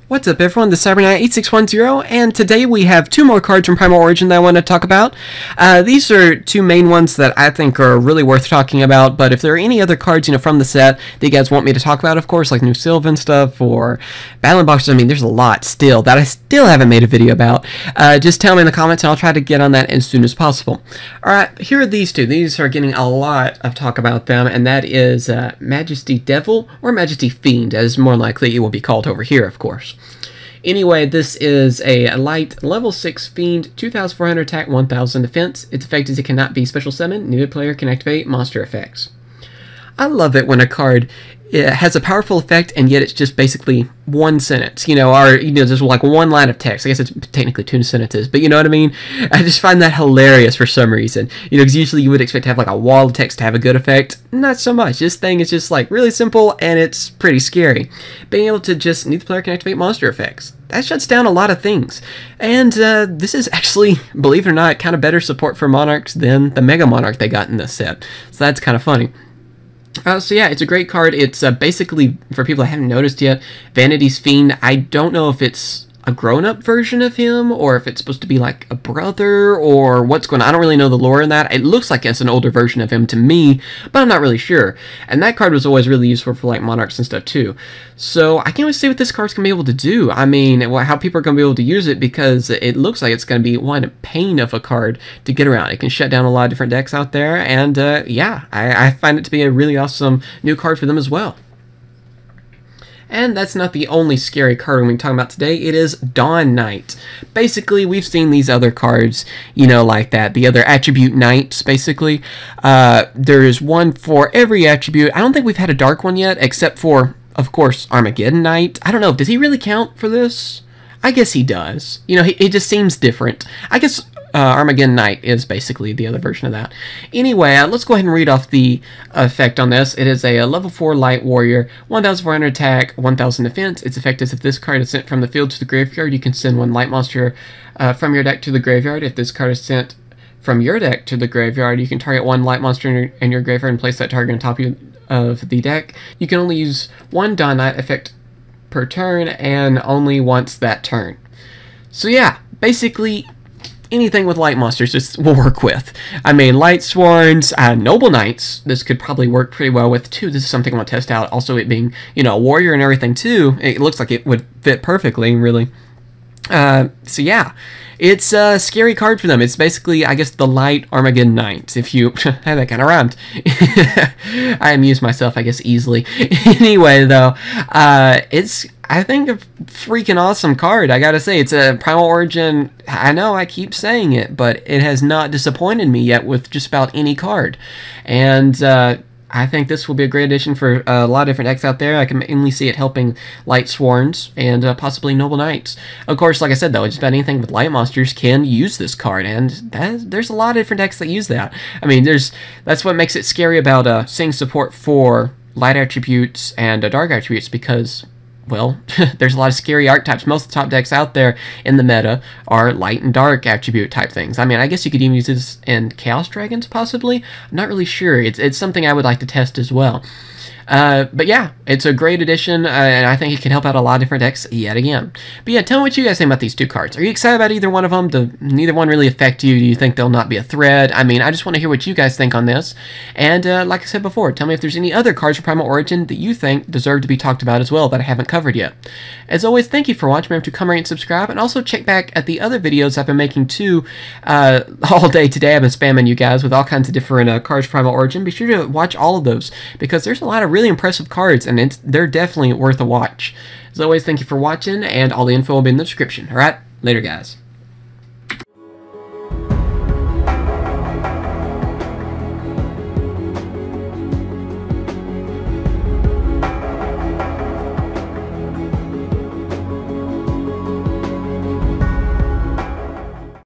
What's up everyone, this is CyberKnight 8610, and today we have two more cards from Primal Origin that I want to talk about. These are two main ones that I think are really worth talking about, but if there are any other cards, from the set that you guys want me to talk about, of course, like new Sylvan stuff or Battling Boxes, I mean, there's a lot still that I still haven't made a video about. Just tell me in the comments and I'll try to get on that as soon as possible. Alright, here are these two. These are getting a lot of talk about them, and that is Majesty Devil, or Majesty Fiend, as more likely it will be called over here, of course. Anyway, this is a light level 6 Fiend, 2400 attack, 1000 defense. Its effect is it cannot be special summoned. Neither player can activate monster effects. I love it when a card has a powerful effect and yet it's just basically one sentence, or just like one line of text. I guess it's technically two sentences, but you know what I mean? I just find that hilarious for some reason. Because usually you would expect to have like a wall of text to have a good effect. Not so much. This thing is just like really simple and it's pretty scary. Being able to just, neither player can activate monster effects. That shuts down a lot of things. And this is actually, believe it or not, kind of better support for Monarchs than the Mega Monarch they got in this set. So that's kind of funny. So yeah, it's a great card. It's basically, for people that haven't noticed yet, Vanity's Fiend. I don't know if it's a grown-up version of him, or if it's supposed to be like a brother, or what's going on. I don't really know the lore in that. It looks like it's an older version of him to me, but I'm not really sure. And that card was always really useful for like Monarchs and stuff too. So I can't wait to see what this card's going to be able to do. I mean, how people are going to be able to use it, because it looks like it's going to be one pain of a card to get around. It can shut down a lot of different decks out there, and yeah, I find it to be a really awesome new card for them as well. And that's not the only scary card we're talking about today. It is Dawn Knight. Basically, we've seen these other cards, like that. The other attribute knights, basically. There is one for every attribute. I don't think we've had a dark one yet, except for, of course, Armageddon Knight. I don't know, does he really count for this? I guess he does. He just seems different. I guess Armageddon Knight is basically the other version of that. Anyway, let's go ahead and read off the effect on this. It is a level 4 light warrior, 1400 attack, 1000 defense. Its effect is if this card is sent from the field to the graveyard, you can send one light monster from your deck to the graveyard. If this card is sent from your deck to the graveyard, you can target one light monster in your graveyard and place that target on top of the deck. You can only use one Dawn Knight effect per turn, and only once that turn. So yeah, basically anything with light monsters this will work with. I mean, Light Sworns, Noble Knights, this could probably work pretty well with too. This is something I want to test out. Also, it being, a warrior and everything too, it looks like it would fit perfectly, really. So yeah, it's a scary card for them. It's basically, I guess, the light Armageddon Knight, if you... that kind of rhymed. I amuse myself, I guess, easily. Anyway, though, it's, I think, a freaking awesome card. I gotta say, it's a Primal Origin. I know I keep saying it, but it has not disappointed me yet with just about any card. And, I think this will be a great addition for a lot of different decks out there. I can mainly see it helping Light Sworns and possibly Noble Knights. Of course, like I said, though, just about anything with light monsters can use this card, and there's a lot of different decks that use that. I mean, that's what makes it scary about seeing support for light attributes and dark attributes, because, well, there's a lot of scary archetypes. Most of the top decks out there in the meta are light and dark attribute type things. I mean, I guess you could even use this in Chaos Dragons, possibly. I'm not really sure. It's something I would like to test as well. But yeah, it's a great addition, and I think it can help out a lot of different decks yet again. But yeah, tell me what you guys think about these two cards. Are you excited about either one of them? Do neither one really affect you? Do you think they'll not be a threat? I mean, I just want to hear what you guys think on this. And like I said before, tell me if there's any other cards from Primal Origin that you think deserve to be talked about as well that I haven't covered yet. As always, thank you for watching. Remember to come, rate, and subscribe, and also check back at the other videos I've been making too all day today. I've been spamming you guys with all kinds of different cards from Primal Origin. Be sure to watch all of those, because there's a lot of really impressive cards, and they're definitely worth a watch. As always, thank you for watching, and all the info will be in the description. Alright, later guys.